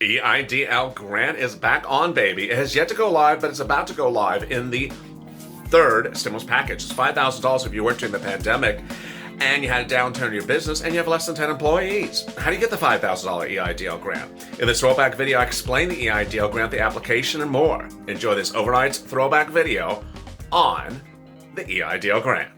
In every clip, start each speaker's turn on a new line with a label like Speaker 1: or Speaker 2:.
Speaker 1: EIDL grant is back on, baby. It has yet to go live, but it's about to go live in the third stimulus package. It's $5,000 if you worked during the pandemic and you had a downturn in your business and you have less than 10 employees. How do you get the $5,000 EIDL grant? In this throwback video, I explain the EIDL grant, the application, and more. Enjoy this overnight throwback video on the EIDL grant.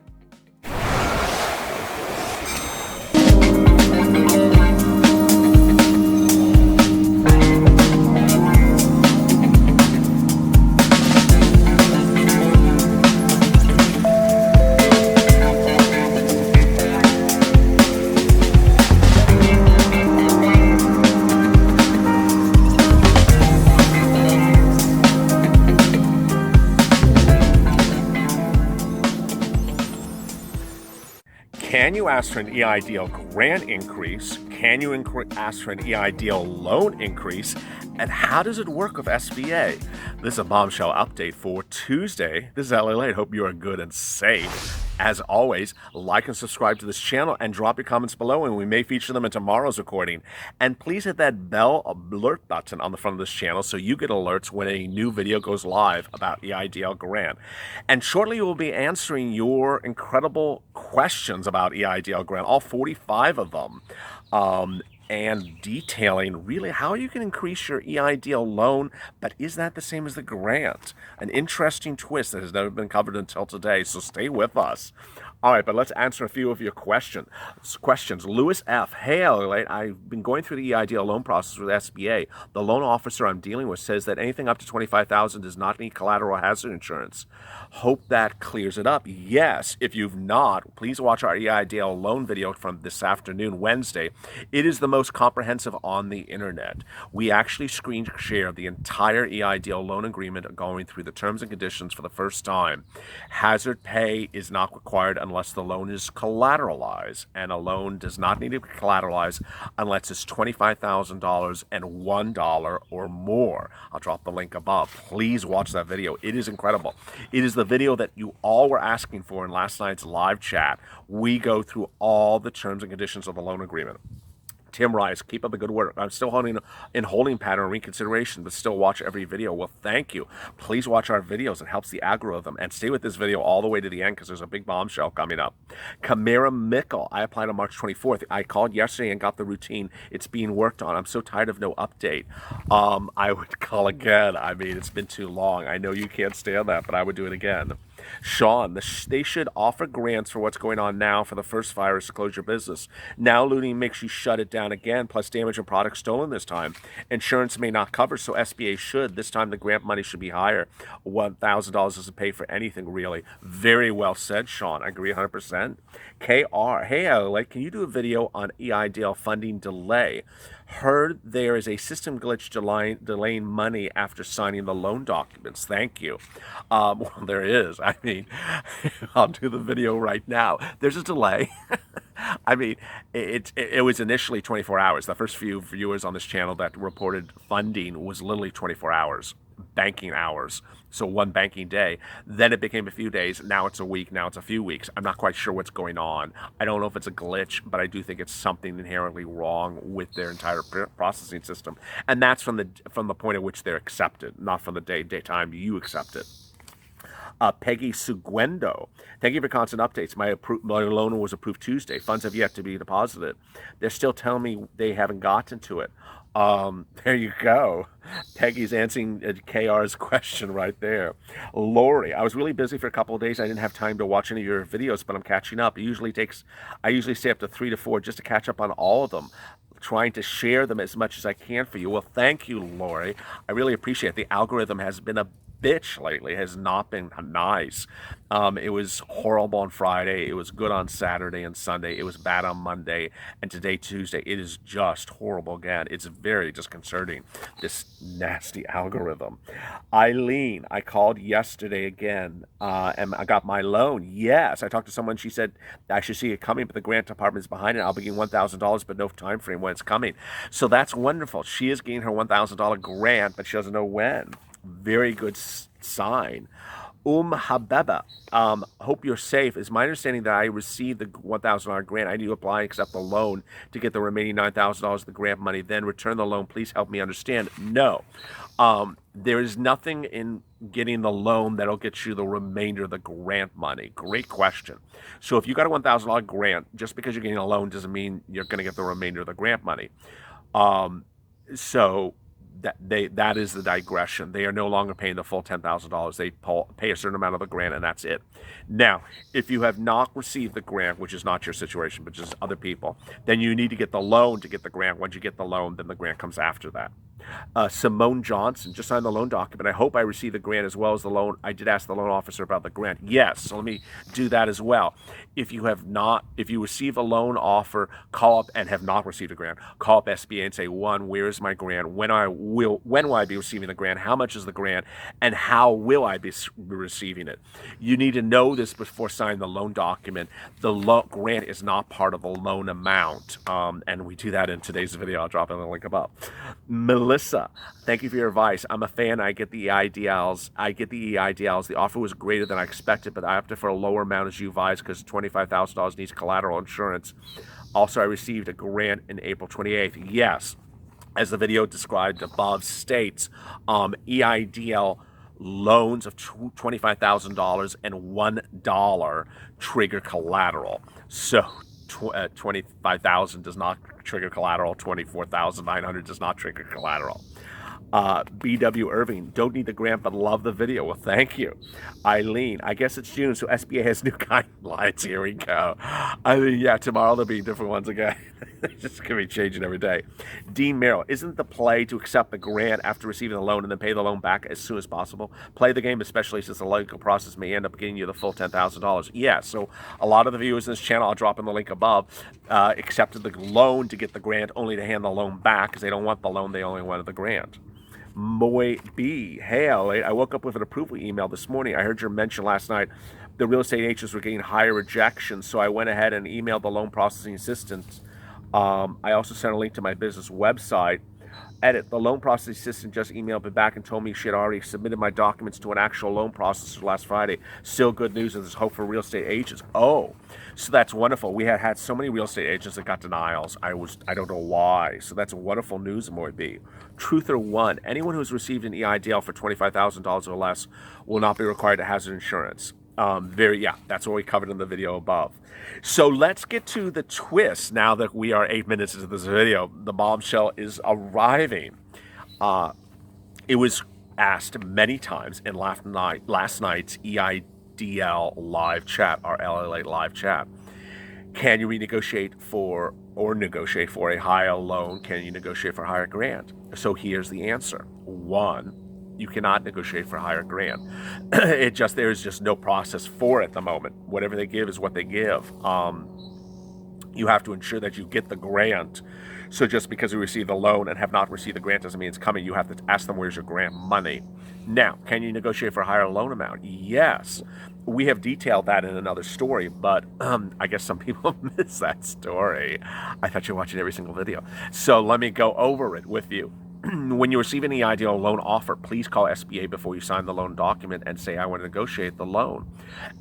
Speaker 1: Can you ask for an EIDL grant increase? Can you ask for an EIDL loan increase? And how does it work with SBA? This is a bombshell update for Tuesday. This is LALATE. Hope you are good and safe. As always, like and subscribe to this channel and drop your comments below, and we may feature them in tomorrow's recording. And please hit that bell alert button on the front of this channel so you get alerts when a new video goes live about EIDL grant. And shortly we'll be answering your incredible questions about EIDL grant, all 45 of them. And detailing really how you can increase your EIDL loan, but is that the same as the grant? An interesting twist that has never been covered until today, so stay with us. All right, but let's answer a few of your questions. Lewis F. Hey, LALATE, I've been going through the EIDL loan process with SBA. The loan officer I'm dealing with says that anything up to $25,000 does not need collateral hazard insurance. Hope that clears it up. Yes, if you've not, please watch our EIDL loan video from this afternoon, Wednesday. It is the most comprehensive on the internet. We actually screen share the entire EIDL loan agreement, going through the terms and conditions for the first time. Hazard pay is not required unless the loan is collateralized, and a loan does not need to be collateralized unless it's $25,000 and $1 or more. I'll drop the link above. Please watch that video. It is incredible. It is the video that you all were asking for in last night's live chat. We go through all the terms and conditions of the loan agreement. Tim Rice, keep up the good work. I'm still holding pattern reconsideration, but still watch every video. Well, thank you. Please watch our videos. It helps the algorithm. And stay with this video all the way to the end because there's a big bombshell coming up. Kamara Mickle, I applied on March 24th. I called yesterday and got the routine. It's being worked on. I'm so tired of no update. I would call again. I mean, it's been too long. I know you can't stand that, but I would do it again. Sean, they should offer grants for what's going on now for the first virus to close your business. Now looting makes you shut it down again, plus damage and products stolen this time. Insurance may not cover, so SBA should. This time the grant money should be higher. $1,000 doesn't pay for anything, really. Very well said, Sean. I agree 100%. KR, hey, LALATE, can you do a video on EIDL funding delay? Heard there is a system glitch delaying money after signing the loan documents. Thank you. Well, there is. I mean, I'll do the video right now. There's a delay. I mean, it was initially 24 hours. The first few viewers on this channel that reported funding was literally 24 hours, banking hours. So one banking day. Then it became a few days. Now it's a week. Now it's a few weeks. I'm not quite sure what's going on. I don't know if it's a glitch, but I do think it's something inherently wrong with their entire processing system. And that's from the point at which they're accepted, not from the daytime you accept it. Peggy Seguendo, thank you for constant updates. My loan was approved Tuesday. Funds have yet to be deposited. They're still telling me they haven't gotten to it. There you go. Peggy's answering KR's question right there. Lori, I was really busy for a couple of days. I didn't have time to watch any of your videos, but I'm catching up. I usually stay up to 3 to 4 just to catch up on all of them, trying to share them as much as I can for you. Well, thank you, Lori. I really appreciate it. The algorithm has been a bitch lately, has not been nice. It was horrible on Friday. It was good on Saturday and Sunday. It was bad on Monday. And today, Tuesday, it is just horrible again. It's very disconcerting, this nasty algorithm. Eileen, I called yesterday again, and I got my loan. Yes, I talked to someone. She said I should see it coming, but the grant department is behind it. I'll be getting $1,000, but no time frame when it's coming. So that's wonderful. She is getting her $1,000 grant, but she doesn't know when. Very good sign. Habeba, hope you're safe. Is my understanding that I received the $1,000 grant. I need to apply and accept the loan to get the remaining $9,000 of the grant money, then return the loan. Please help me understand. No. There is nothing in getting the loan that'll get you the remainder of the grant money. Great question. So if you got a $1,000 grant, just because you're getting a loan doesn't mean you're going to get the remainder of the grant money. So that is the digression. They are no longer paying the full $10,000. They pay a certain amount of the grant, and that's it. Now, if you have not received the grant, which is not your situation, but just other people, then you need to get the loan to get the grant. Once you get the loan, then the grant comes after that. Simone Johnson just signed the loan document. I hope I receive the grant as well as the loan. I did ask the loan officer about the grant. Yes, so let me do that as well. If you receive a loan offer, call up and have not received a grant, call up SBA and say, one, where is my grant? When will I be receiving the grant? How much is the grant? And how will I be receiving it? You need to know this before signing the loan document. The grant is not part of the loan amount. And we do that in today's video. I'll drop in the link above. Melissa, thank you for your advice. I'm a fan. I get the EIDLs. The offer was greater than I expected, but I opted for a lower amount as you advised because $25,000 needs collateral insurance. Also, I received a grant in April 28th. Yes, as the video described above states, EIDL loans of $25,000 and $1 trigger collateral. So 25,000 does not trigger collateral. 24,900 does not trigger collateral. BW Irving, don't need the grant but love the video. Well, thank you. Eileen, I guess it's June, so SBA has new guidelines. Here we go. I mean, yeah, tomorrow there'll be different ones again. It's just going to be changing every day. Dean Merrill, isn't the play to accept the grant after receiving the loan and then pay the loan back as soon as possible? Play the game, especially since the legal process may end up getting you the full $10,000. Yeah, so a lot of the viewers in this channel, I'll drop in the link above, accepted the loan to get the grant only to hand the loan back because they don't want the loan, they only wanted the grant. Moy B. Hey, LALATE, I woke up with an approval email this morning. I heard your mention last night the real estate agents were getting higher rejections, so I went ahead and emailed the loan processing assistant. I also sent a link to my business website. Edit, the loan processing assistant just emailed me back and told me she had already submitted my documents to an actual loan processor last Friday. Still good news, and there's hope for real estate agents. Oh, so that's wonderful. We had so many real estate agents that got denials. I don't know why. So that's wonderful news, Moy B. Truther 1, anyone who's received an EIDL for $25,000 or less will not be required to hazard insurance. That's what we covered in the video above. So let's get to the twist now that we are 8 minutes into this video. The bombshell is arriving. It was asked many times in last night's EIDL live chat, our LALATE live chat. Can you negotiate for a higher loan? Can you negotiate for a higher grant? So here's the answer. 1, you cannot negotiate for a higher grant. There's just no process for it at the moment. Whatever they give is what they give. You have to ensure that you get the grant. So just because you receive the loan and have not received the grant doesn't mean it's coming. You have to ask them, where's your grant money? Now, can you negotiate for a higher loan amount? Yes. We have detailed that in another story, but I guess some people miss that story. I thought you were watching every single video. So let me go over it with you. When you receive an EIDL loan offer, please call SBA before you sign the loan document and say, I want to negotiate the loan.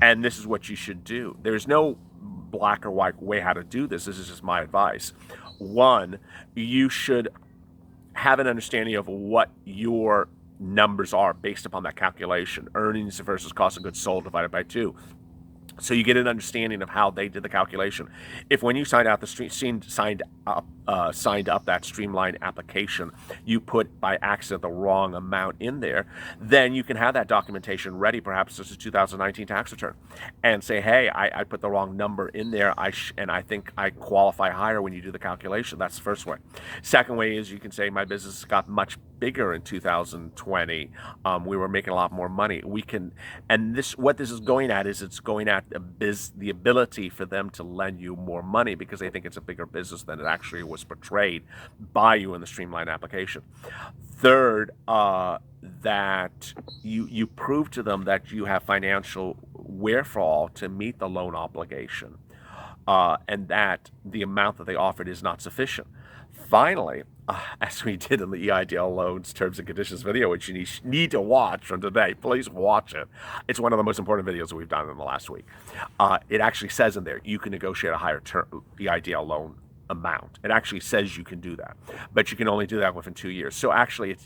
Speaker 1: And this is what you should do. There's no black or white way how to do this. This is just my advice. 1, you should have an understanding of what your numbers are based upon that calculation. Earnings versus cost of goods sold divided by 2. So you get an understanding of how they did the calculation. If when you signed up that streamlined application, you put by accident the wrong amount in there, then you can have that documentation ready. Perhaps this is 2019 tax return, and say, hey, I put the wrong number in there, and I think I qualify higher when you do the calculation. That's the first way. Second way is you can say my business got much bigger in 2020. We were making a lot more money. What this is going at is it's going at the ability for them to lend you more money because they think it's a bigger business than it actually was portrayed by you in the streamlined application. Third, that you prove to them that you have financial wherewithal to meet the loan obligation, and that the amount that they offered is not sufficient. Finally, as we did in the EIDL loans terms and conditions video, which you need to watch from today, please watch it. It's one of the most important videos we've done in the last week. It actually says in there you can negotiate a higher EIDL loan amount. It actually says you can do that, but you can only do that within 2 years. So actually,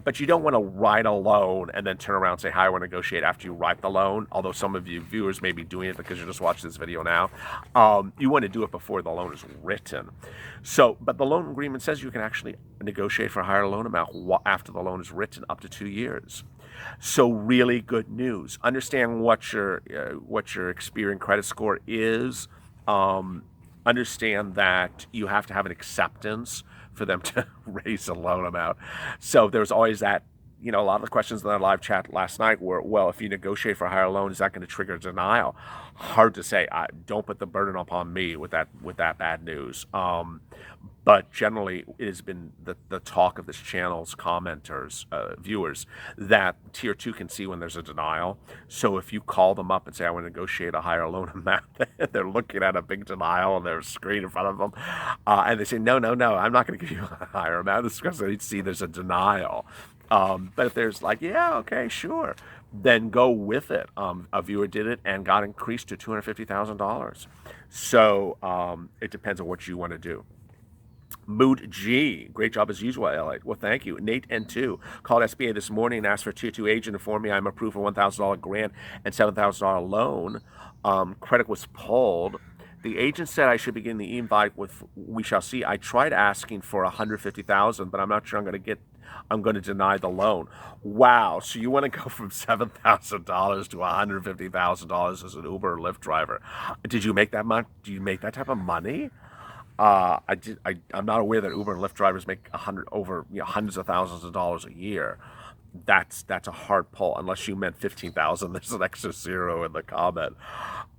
Speaker 1: but you don't want to write a loan and then turn around and say, "Hi, I want to negotiate" after you write the loan. Although some of you viewers may be doing it because you're just watching this video now, you want to do it before the loan is written. So, but the loan agreement says you can actually negotiate for a higher loan amount after the loan is written, up to 2 years. So really good news. Understand what your Experian credit score is. Understand that you have to have an acceptance for them to raise the loan amount. So there's always that, a lot of the questions in our live chat last night were, well, if you negotiate for a higher loan, is that going to trigger denial? Hard to say. Don't put the burden upon me with that bad news. But generally, it has been the talk of this channel's commenters, viewers, that Tier 2 can see when there's a denial. So if you call them up and say, I want to negotiate a higher loan amount, they're looking at a big denial and there's a screen in front of them. And they say, no, I'm not going to give you a higher amount. This is because they see there's a denial. But if there's like, yeah, okay, sure, then go with it. A viewer did it and got increased to $250,000. So it depends on what you want to do. Mood G, great job as usual, LALATE. Well, thank you. Nate N2 called SBA this morning and asked for a Tier 2 agent to inform me I'm approved for $1,000 grant and $7,000 loan. Credit was pulled. The agent said I should begin the invite with "We shall see." I tried asking for $150,000, but I'm not sure I'm going to deny the loan. Wow. So you want to go from $7,000 to $150,000 as an Uber or Lyft driver? Did you make that much? Do you make that type of money? I'm not aware that Uber and Lyft drivers make hundreds of thousands of dollars a year. That's a hard pull, unless you meant 15,000. There's an extra zero in the comment.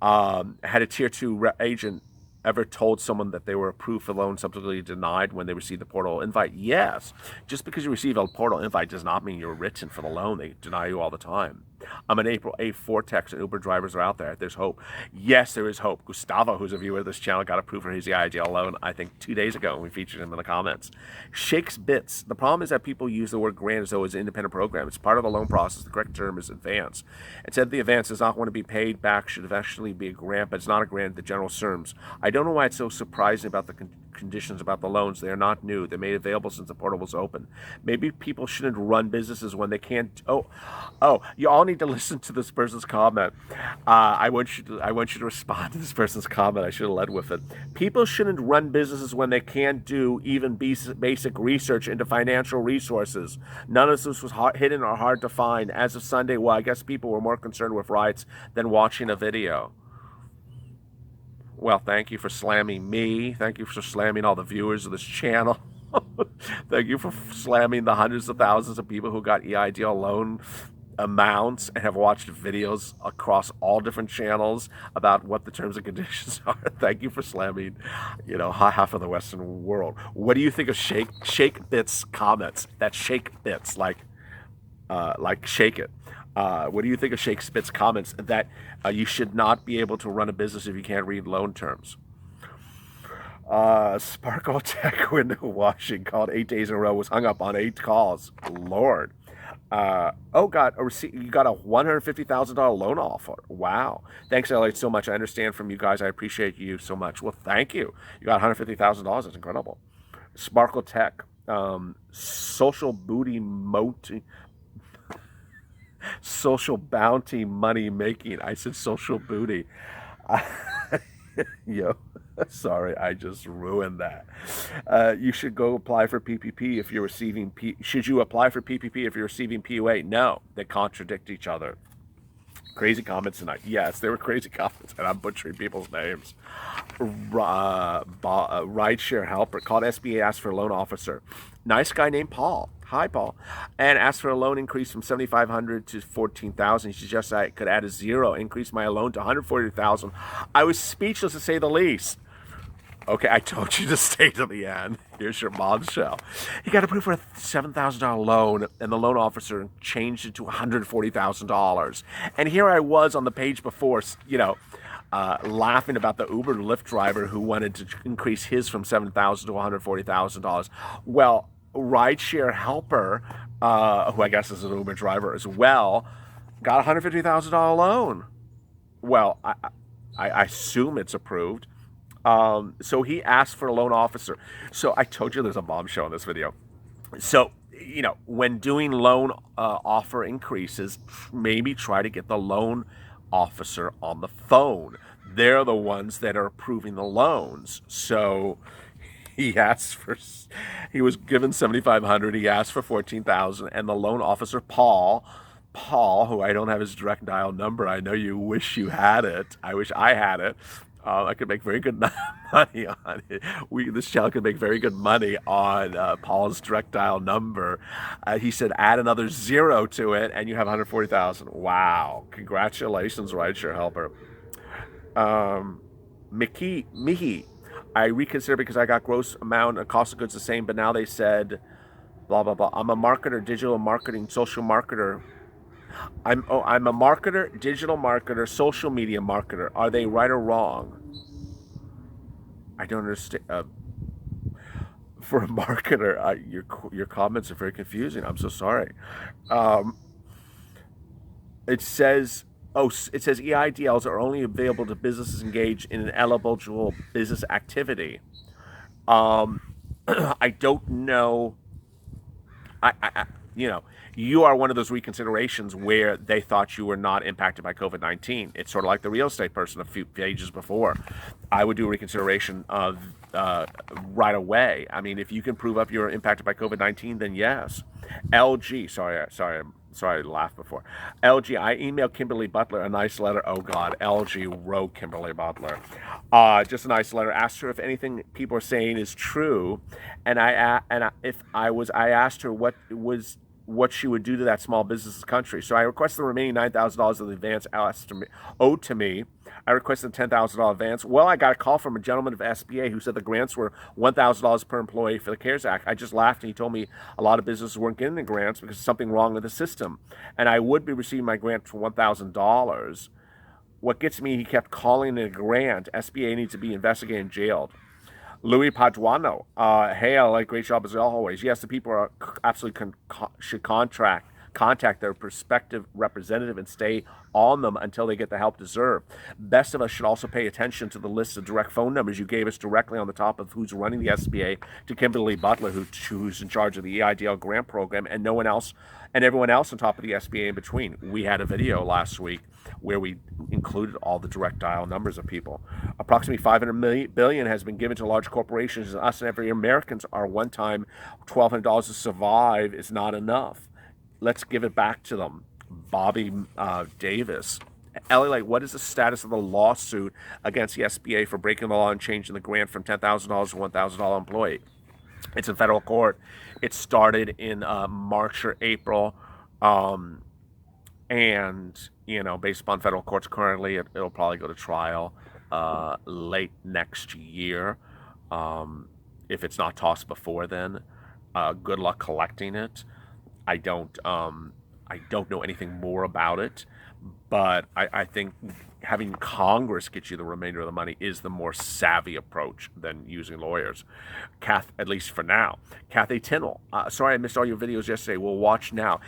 Speaker 1: Had a Tier 2 agent ever told someone that they were approved for loan subsequently denied when they received the portal invite? Yes. Just because you receive a portal invite does not mean you're written for the loan. They deny you all the time. I'm an April 8th Vortex and Uber drivers are out there. There's hope. Yes, there is hope. Gustavo, who's a viewer of this channel, got approved for his EIDL loan, I think 2 days ago, and we featured him in the comments. Shakes Bits. The problem is that people use the word grant as though it's an independent program. It's part of the loan process. The correct term is advance. It said the advance does not want to be paid back, should eventually be a grant, but it's not a grant in the general terms. I don't know why it's so surprising about the conditions about the loans. They are not new. They're made available since the portal was open. Maybe people shouldn't run businesses when they can't. Oh, you all need to listen to this person's comment. I want you to respond to this person's comment. I should have led with it. People shouldn't run businesses when they can't do even basic research into financial resources. None of this was hidden or hard to find. As of Sunday, well, I guess people were more concerned with rights than watching a video. Well, thank you for slamming me. Thank you for slamming all the viewers of this channel. Thank you for slamming the hundreds of thousands of people who got EIDL loan amounts and have watched videos across all different channels about what the terms and conditions are. Thank you for slamming, half of the Western world. What do you think of Shake Bits comments? That's Shake Bits, like shake it. What do you think of Shake Bits comments that you should not be able to run a business if you can't read loan terms? Sparkle Tech window washing called 8 days in a row, was hung up on 8 calls. Lord. Oh God, you got a $150,000 loan offer. Wow. Thanks, LALATE, so much. I understand from you guys. I appreciate you so much. Well, thank you. You got $150,000. That's incredible. Sparkle Tech, social bounty money making. I said social booty. Yo, sorry, I just ruined that. You should go apply for PPP if you're receiving should you apply for PPP if you're receiving PUA? No, they contradict each other. Crazy comments tonight. Yes, they were crazy comments, and I'm butchering people's names. Rideshare helper called SBA, asked for a loan officer. Nice guy named Paul. Hi, Paul. And asked for a loan increase from $7,500 to $14,000. He suggested I could add a zero, increase my loan to $140,000. I was speechless, to say the least. Okay, I told you to stay to the end. Here's your bombshell. He got approved for a $7,000 loan, and the loan officer changed it to $140,000. And here I was on the page before, laughing about the Uber Lyft driver who wanted to increase his from $7,000 to $140,000. Well, rideshare helper, who I guess is an Uber driver as well, got a $150,000 loan. Well, I assume it's approved. So he asked for a loan officer. So I told you there's a bombshell in this video. So, you know, when doing loan offer increases, maybe try to get the loan officer on the phone. They're the ones that are approving the loans. So he was given $7,500. He asked for $14,000, and the loan officer, Paul, who I don't have his direct dial number. I know you wish you had it. I wish I had it. I could make very good money on it. This channel could make very good money on Paul's direct dial number. He said, add another 0 to it, and you have $140,000. Wow! Congratulations, rideshare helper. Mihi, I reconsider because I got gross amount of cost of goods the same, but now they said, blah blah blah. I'm a marketer, digital marketing, social marketer. I'm a marketer, digital marketer, social media marketer. Are they right or wrong? I don't understand. For a marketer, your comments are very confusing. I'm so sorry. It says EIDLs are only available to businesses engaged in an eligible business activity. I don't know. You know, you are one of those reconsiderations where they thought you were not impacted by COVID-19. It's sort of like the real estate person a few pages before. I would do a reconsideration of right away. I mean, if you can prove up you're impacted by COVID-19, then yes. LG, sorry, I laughed before. LG, I emailed Kimberly Butler a nice letter. Oh God, LG wrote Kimberly Butler. Just a nice letter. Asked her if anything people are saying is true, and I asked her what she would do to that small business's country. So I requested the remaining $9,000 of the advance owed to me. I requested a $10,000 advance. Well, I got a call from a gentleman of SBA who said the grants were $1,000 per employee for the CARES Act. I just laughed, and he told me a lot of businesses weren't getting the grants because there's something wrong with the system. And I would be receiving my grant for $1,000. What gets me, he kept calling it a grant. SBA needs to be investigated and jailed. Louis Paduano, hey, LA, great job as always. Yes, the people are absolutely should contact their prospective representative and stay on them until they get the help deserved. Best of us should also pay attention to the list of direct phone numbers you gave us directly on the top of who's running the SBA to Kimberly Butler, who's in charge of the EIDL grant program, and no one else, and everyone else on top of the SBA in between. We had a video last week where we included all the direct dial numbers of people. Approximately $500 billion has been given to large corporations, and us and every Americans are one-time $1,200 to survive is not enough. Let's give it back to them. Bobby Davis. LALATE, what is the status of the lawsuit against the SBA for breaking the law and changing the grant from $10,000 to $1,000 employee? It's in federal court. It started in March or April. And, you know, based upon federal courts currently, it'll probably go to trial late next year. If it's not tossed before then, good luck collecting it. I don't know anything more about it, but I think having Congress get you the remainder of the money is the more savvy approach than using lawyers. At least for now. Kathy Tinnell, sorry I missed all your videos yesterday. We'll watch now.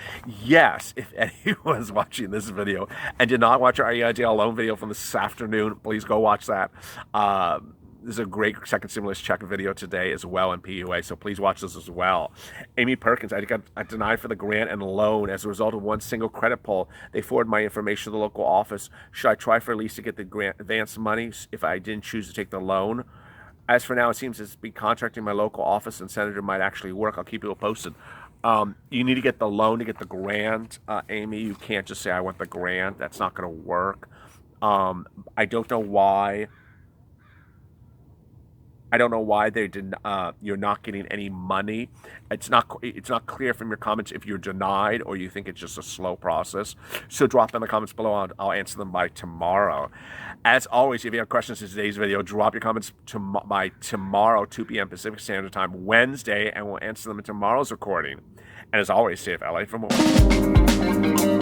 Speaker 1: Yes, if anyone's watching this video and did not watch our EIDL loan video from this afternoon, please go watch that. This is a great second stimulus check video today as well in PUA, so please watch this as well. Amy Perkins, I got denied for the grant and loan as a result of one single credit pull. They forwarded my information to the local office. Should I try for at least to get the grant advance money if I didn't choose to take the loan? As for now, it seems it's be contracting my local office and senator might actually work. I'll keep you posted. You need to get the loan to get the grant, Amy. You can't just say, I want the grant. That's not going to work. I don't know why. I don't know why they did. You're not getting any money. It's not clear from your comments if you're denied or you think it's just a slow process. So drop them in the comments below. I'll answer them by tomorrow. As always, if you have questions in today's video, drop your comments by tomorrow, 2 p.m. Pacific Standard Time, Wednesday, and we'll answer them in tomorrow's recording. And as always, stay LA for more.